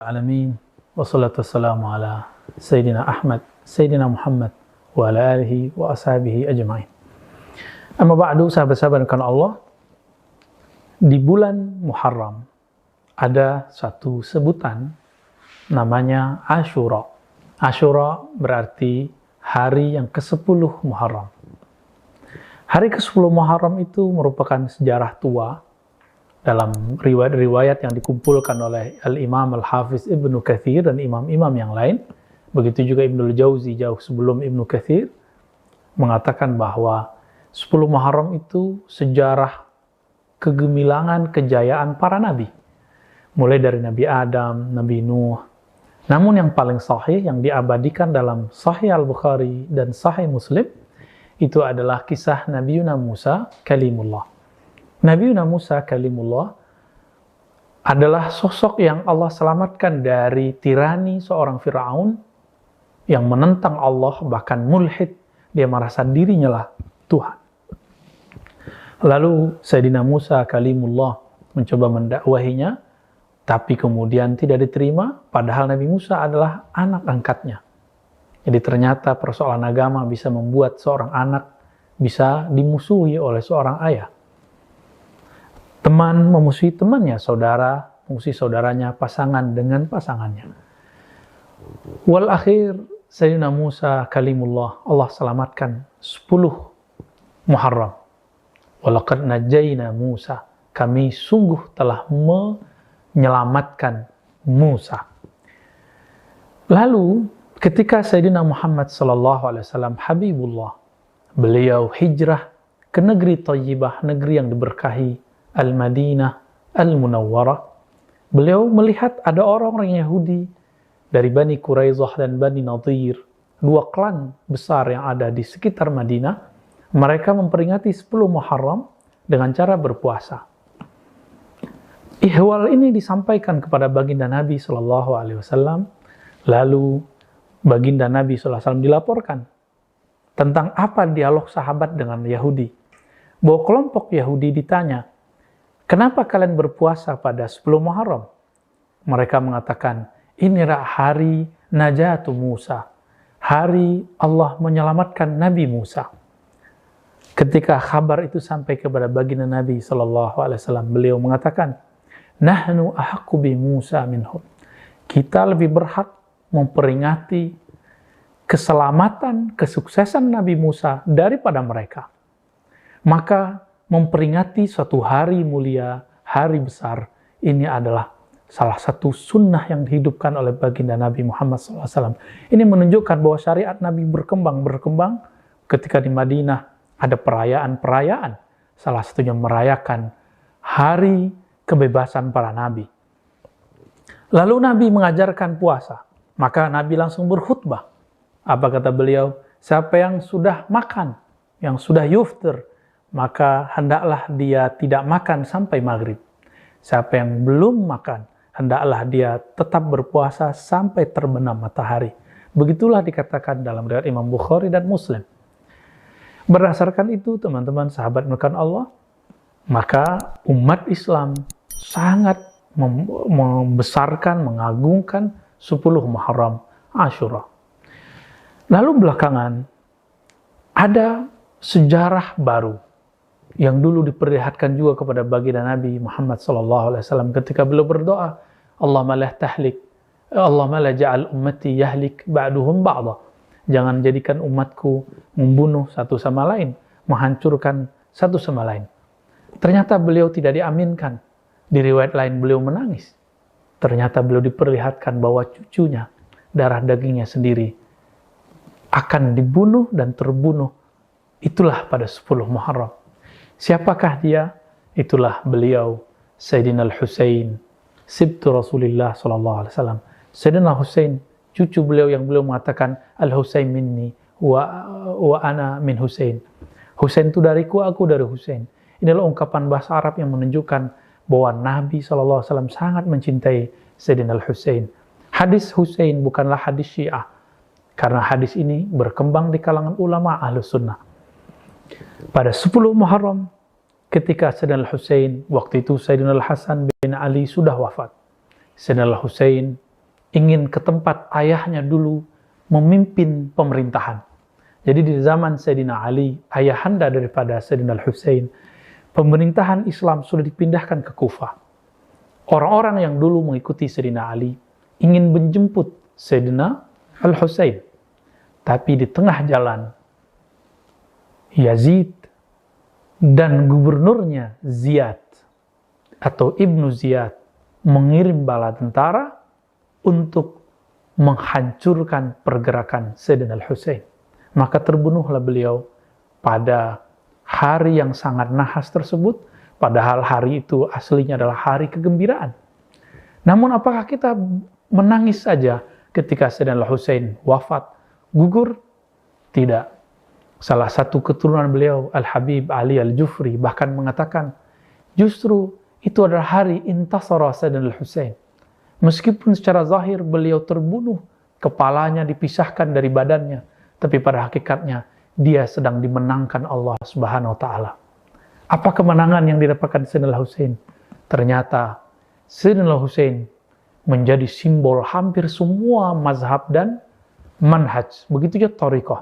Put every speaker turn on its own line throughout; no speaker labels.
Alamin wassalatu wassalamu ala Sayyidina Ahmad, Sayyidina Muhammad wa ala alihi wa ashabihi ajma'in. Amma ba'du, sahabat-sahabat karena Allah, di bulan Muharram ada satu sebutan namanya Ashura. Ashura berarti hari yang ke-10 Muharram. Hari ke-10 Muharram itu merupakan sejarah tua dalam riwayat-riwayat yang dikumpulkan oleh Al-Imam Al-Hafiz Ibnu Katsir dan imam-imam yang lain. Begitu juga Ibnul Jauzi jauh sebelum Ibnu Katsir mengatakan bahwa 10 Muharram itu sejarah kegemilangan, kejayaan para nabi. Mulai dari Nabi Adam, Nabi Nuh. Namun yang paling sahih, yang diabadikan dalam Sahih Al-Bukhari dan Sahih Muslim, itu adalah kisah Nabi Musa Kalimullah. Nabi Musa Kalimullah adalah sosok yang Allah selamatkan dari tirani seorang Fir'aun yang menentang Allah, bahkan mulhid, dia merasa dirinya lah Tuhan. Lalu Sayyidina Musa Kalimullah mencoba mendakwahinya, tapi kemudian tidak diterima, padahal Nabi Musa adalah anak angkatnya. Jadi ternyata persoalan agama bisa membuat seorang anak bisa dimusuhi oleh seorang ayah. Teman memusuhi temannya, saudara memusuhi saudaranya, pasangan dengan pasangannya. Wal akhir, Sayyidina Musa Kalimullah, Allah selamatkan 10 Muharram. Walaqad najayna Musa, kami sungguh telah menyelamatkan Musa. Lalu ketika Sayyidina Muhammad SAW, Habibullah, beliau hijrah ke negeri Thayyibah, negeri yang diberkahi, Al-Madinah, Al-Munawwarah. Beliau melihat ada orang-orang Yahudi dari Bani Quraidah dan Bani Nadir, dua klan besar yang ada di sekitar Madinah. Mereka memperingati 10 Muharram dengan cara berpuasa. Ihwal ini disampaikan kepada baginda Nabi SAW. Lalu baginda Nabi SAW dilaporkan tentang apa dialog sahabat dengan Yahudi. Bahwa kelompok Yahudi ditanya, kenapa kalian berpuasa pada 10 Muharram? Mereka mengatakan, inilah hari Najatu Musa, hari Allah menyelamatkan Nabi Musa. Ketika kabar itu sampai kepada baginda Nabi SAW, beliau mengatakan, nahnu ahaqqu bi Musa minhum. Kita lebih berhak memperingati keselamatan, kesuksesan Nabi Musa daripada mereka. Maka memperingati suatu hari mulia, hari besar, ini adalah salah satu sunnah yang dihidupkan oleh baginda Nabi Muhammad SAW. Ini menunjukkan bahwa syariat Nabi berkembang ketika di Madinah ada perayaan-perayaan. Salah satunya merayakan hari kebebasan para nabi. Lalu Nabi mengajarkan puasa. Maka Nabi langsung berkhutbah. Apa kata beliau? Siapa yang sudah makan, yang sudah yuftir, maka hendaklah dia tidak makan sampai maghrib. Siapa yang belum makan, hendaklah dia tetap berpuasa sampai terbenam matahari. Begitulah dikatakan dalam riwayat Imam Bukhari dan Muslim. Berdasarkan itu, teman-teman sahabat melakukan Allah, maka umat Islam sangat membesarkan, mengagungkan 10 Muharram Ashura. Lalu belakangan ada sejarah baru yang dulu diperlihatkan juga kepada baginda Nabi Muhammad SAW ketika beliau berdoa, Allahumma la tahlik, Allahumma la ja'al ummati yahlik ba'duhum ba'da. Jangan jadikan umatku membunuh satu sama lain, menghancurkan satu sama lain. Ternyata beliau tidak diaminkan. Di riwayat lain beliau menangis. Ternyata beliau diperlihatkan bahwa cucunya, darah dagingnya sendiri, akan dibunuh dan terbunuh. Itulah pada 10 Muharram. Siapakah dia? Itulah beliau, Sayyidina Al-Husain, Sibtu Rasulullah SAW. Sayyidina Husain, cucu beliau yang beliau mengatakan, Al-Husain minni, wa ana min Husain. Husain itu dariku, aku dari Husain. Inilah ungkapan bahasa Arab yang menunjukkan bahwa Nabi SAW sangat mencintai Sayyidina Al-Husain. Hadis Husain bukanlah hadis Syiah, karena hadis ini berkembang di kalangan ulama Ahlus Sunnah. Pada 10 Muharram, ketika Sayyidina Al-Husain, waktu itu Sayyidina Al-Hasan bin Ali sudah wafat. Sayyidina Al-Husain ingin ke tempat ayahnya dulu memimpin pemerintahan. Jadi di zaman Sayyidina Ali, ayahanda daripada Sayyidina Al-Husain, pemerintahan Islam sudah dipindahkan ke Kufah. Orang-orang yang dulu mengikuti Sayyidina Ali ingin menjemput Sayyidina Al-Husain. Tapi di tengah jalan, Yazid dan gubernurnya Ziyad atau Ibnu Ziyad mengirim bala tentara untuk menghancurkan pergerakan Sayyidina Al-Husain. Maka terbunuhlah beliau pada hari yang sangat nahas tersebut, padahal hari itu aslinya adalah hari kegembiraan. Namun apakah kita menangis saja ketika Sayyidina Al-Husain wafat, gugur? Tidak. Salah satu keturunan beliau, Al-Habib Ali Al-Jufri, bahkan mengatakan, justru itu adalah hari intasara Sayyidina Al-Husain. Meskipun secara zahir beliau terbunuh, kepalanya dipisahkan dari badannya, tapi pada hakikatnya dia sedang dimenangkan Allah Subhanahu wa taala. Apa kemenangan yang didapatkan Sayyidina Al-Husain? Ternyata Sayyidina Al-Husain menjadi simbol hampir semua mazhab dan manhaj. Begitu juga thariqah.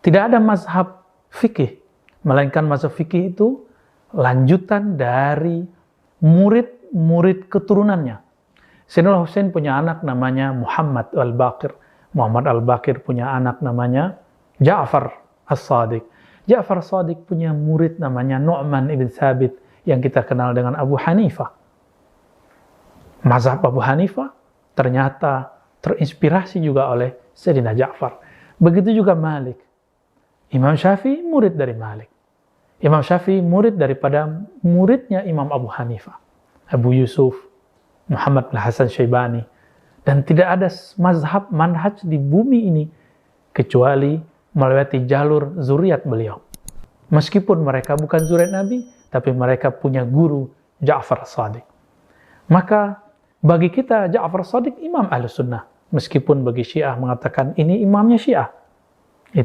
Tidak ada mazhab fikih, melainkan mazhab fikih itu lanjutan dari murid-murid keturunannya. Sayyidina Al-Husain punya anak namanya Muhammad Al-Baqir. Muhammad Al-Baqir punya anak namanya Ja'far As-Sadiq. Ja'far As-Sadiq punya murid namanya Nu'man ibn Thabit yang kita kenal dengan Abu Hanifah. Mazhab Abu Hanifah ternyata terinspirasi juga oleh Sayyidina Ja'far. Begitu juga Malik. Imam Syafi'i murid dari Malik. Imam Syafi'i murid daripada muridnya Imam Abu Hanifah, Abu Yusuf, Muhammad bin Hasan Syaibani. Dan tidak ada mazhab manhaj di bumi ini kecuali melewati jalur zuriat beliau. Meskipun mereka bukan zuriat Nabi, tapi mereka punya guru Ja'far As-Sadiq. Maka bagi kita Ja'far As-Sadiq imam Ahlus Sunnah. Meskipun bagi Syiah mengatakan ini imamnya Syiah.